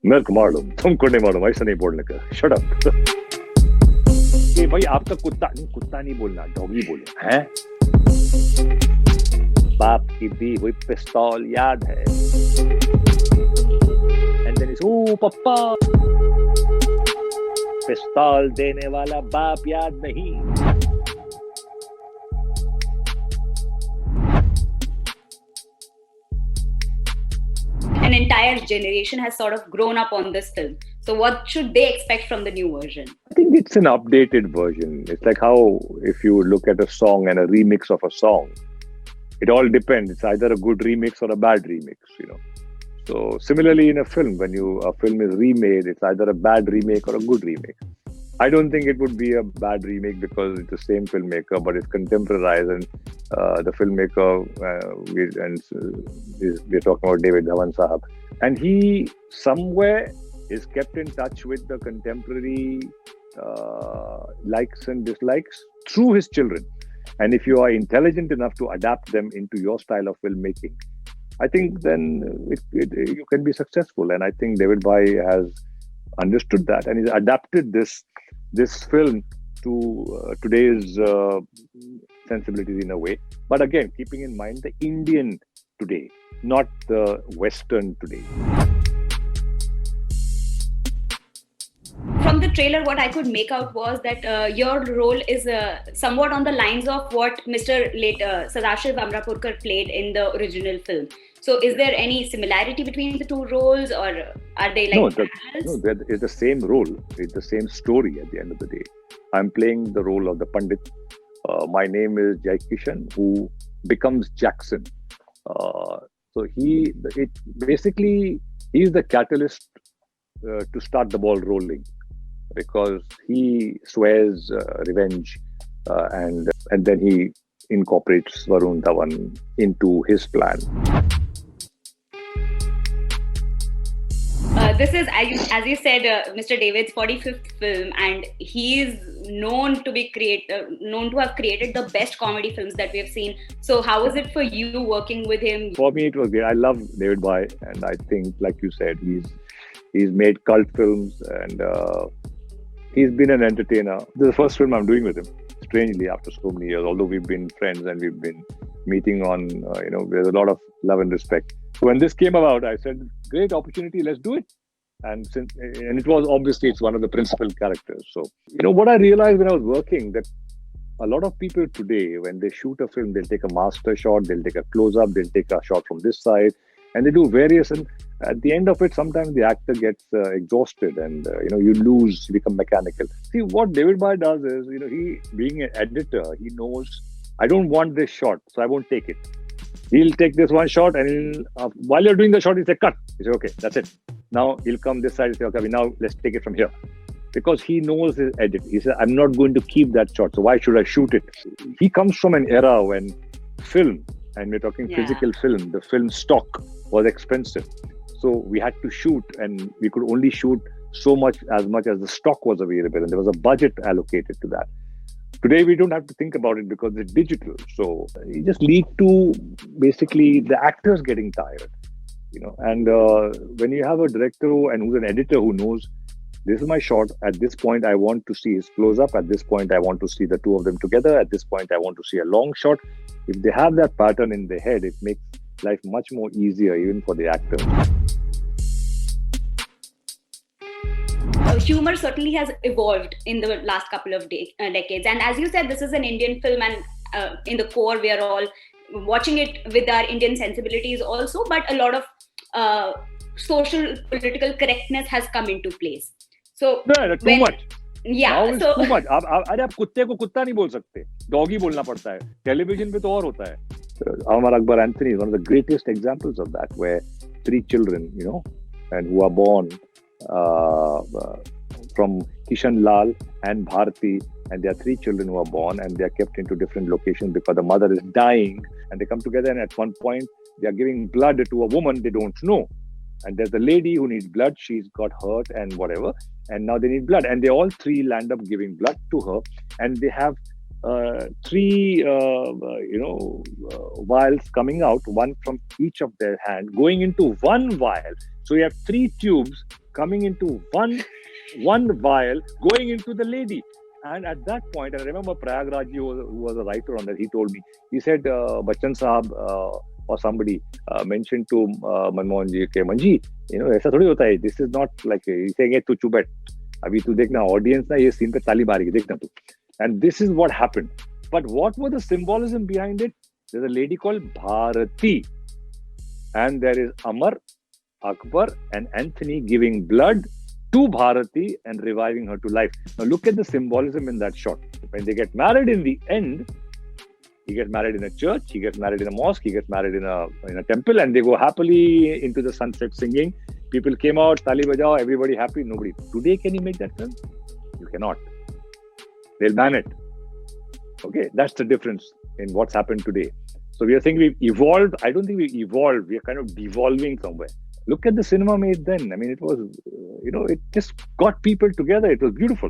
मेरे को मालूम, तुमको नहीं मालूम, ऐसा नहीं बोलने का. Shut up. ये भाई आपका कुत्ता नहीं बोलना, डॉगी बोलो, हैं? बाप की दी हुई पिस्तौल याद है. And then it's, oh पप्पा, पिस्तौल देने वाला बाप याद नहीं. An entire generation has sort of grown up on this film. So what should they expect from the new version? I think it's an updated version. It's like how if you look at a song and a remix of a song, it all depends. It's either a good remix or a bad remix, you know. So similarly in a film, when a film is remade, it's either a bad remake or a good remake. I don't think it would be a bad remake because it's the same filmmaker, but it's contemporarized, and the filmmaker, we're talking about Jaaved Dhawan Sahab, and he somewhere is kept in touch with the contemporary likes and dislikes through his children. And if you are intelligent enough to adapt them into your style of filmmaking, I think then you can be successful. And I think David Bhai has understood that, and he's adapted this film to today's sensibilities in a way. But again, keeping in mind the Indian today, not the Western today. From the trailer, what I could make out was that your role is somewhat on the lines of what Mr. late Sadashiv Amrapurkar played in the original film. So is there any similarity between the two roles, or are they like No, it's the same role. It's the same story at the end of the day. I'm playing the role of the Pandit. My name is Jai Kishan, who becomes Jackson. So he's the catalyst to start the ball rolling, because he swears revenge and then he incorporates Varun Dhawan into his plan. This is, as you said, Mr. David's 45th film, and he's known to have created the best comedy films that we have seen. So how was it for you working with him? For me, it was great. I love David Bhai, and I think, like you said, he's made cult films, and he's been an entertainer. This is the first film I'm doing with him, strangely, after so many years, although we've been friends and we've been meeting on, there's a lot of love and respect. So when this came about, I said, great opportunity, let's do it. And it was obviously, it's one of the principal characters. So, what I realized when I was working, that a lot of people today, when they shoot a film, they'll take a master shot, they'll take a close-up, they'll take a shot from this side, and they do various, and at the end of it, sometimes the actor gets exhausted, and you lose, you become mechanical. See, what David Bhai does is, he, being an editor, he knows, I don't want this shot, so I won't take it. He'll take this one shot, and while you're doing the shot, he'll say, cut. He say, okay, that's it. Now he'll come this side and say, okay, now let's take it from here. Because he knows his edit. He said, I'm not going to keep that shot, so why should I shoot it? He comes from an era when film, and we're talking physical film, the film stock was expensive. So we had to shoot, and we could only shoot so much as the stock was available, and there was a budget allocated to that. Today, we don't have to think about it because it's digital. So it just leads to basically the actors getting tired, And when you have a director and who's an editor who knows, this is my shot. At this point, I want to see his close-up. At this point, I want to see the two of them together. At this point, I want to see a long shot. If they have that pattern in their head, it makes life much more easier, even for the actors. Humor certainly has evolved in the last couple of decades. And as you said, this is an Indian film, and in the core, we are all watching it with our Indian sensibilities also, but a lot of social, political correctness has come into place. So too much. Yeah. Now it's too much. अरे आप कुत्ते को कुत्ता नहीं बोल सकते, doggy बोलना पड़ता है. टेलीविजन पे तो और होता है. Amar Akbar Anthony is one of the greatest examples of that, where 3 children, and who are born from Kishan Lal and Bharti, and there are 3 children who are born, and they are kept into different locations because the mother is dying, and they come together, and at one point they are giving blood to a woman they don't know, and there's a lady who needs blood. She's got hurt and whatever, and now they need blood, and they all 3 land up giving blood to her, and they have 3 vials coming out, one from each of their hand, going into one vial. So you have 3 tubes coming into one vial, going into the lady. And at that point, I remember Prayagraj ji, who was a writer on that, he told me, he said, Bachchan Sahab or somebody mentioned to Manmohan ji, ke Manji, ऐसा थोड़ी होता है. This is not like, he's saying, hey, tu chubet. अभी तू देखना, audience ना ये scene पे ताली मारेगी, देखना तू. And this is what happened. But what was the symbolism behind it? There's a lady called Bharati. And there is Amar, Akbar, and Anthony giving blood to Bharati and reviving her to life. Now look at the symbolism in that shot. When they get married in the end, he gets married in a church, he gets married in a mosque, he gets married in a temple, and they go happily into the sunset singing. People came out, tali bajao, everybody happy, nobody. Today, can you make that film? You cannot. They'll ban it. Okay, that's the difference in what's happened today. So we are saying we've evolved. I don't think we've evolved. We are kind of devolving somewhere. Look at the cinema made then. I mean, it was, it just got people together. It was beautiful.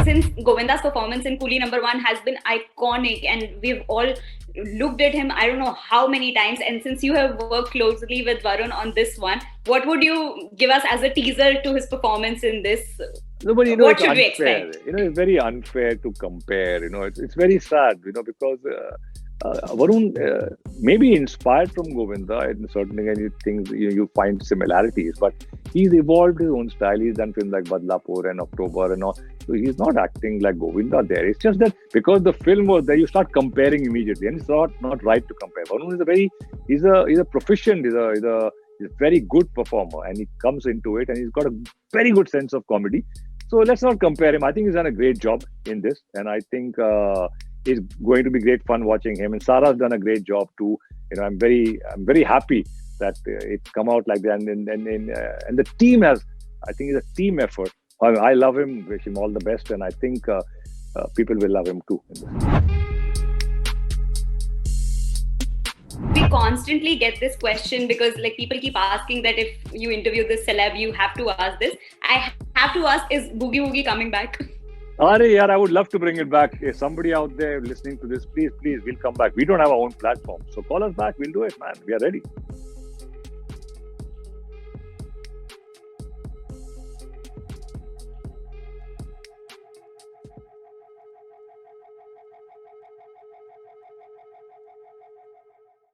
Since Govinda's performance in Coolie #1 has been iconic and we've all looked at him I don't know how many times, and since you have worked closely with Varun on this one, what would you give us as a teaser to his performance in this? No, but what should unfair. We expect? It's very unfair to compare. It's very sad. Because Varun may be inspired from Govinda in certain things. You find similarities, but he's evolved his own style. He's done films like Badlapur and October and all. So he's not acting like Govinda there. It's just that because the film was there, you start comparing immediately, and it's not right to compare. Varun is he's a proficient. He's a very good performer, and he comes into it, and he's got a very good sense of comedy. So let's not compare him. I think he's done a great job in this, and I think it's going to be great fun watching him. And Sarah's done a great job too. I'm very happy that it's come out like that, and the team has. I think it's a team effort. I love him. Wish him all the best, and I think people will love him too. We constantly get this question because people keep asking that if you interview this celeb, you have to ask this. I have to ask, is Boogie Woogie coming back? I would love to bring it back. If somebody out there listening to this, please, we'll come back. We don't have our own platform. So call us back. We'll do it, man. We are ready.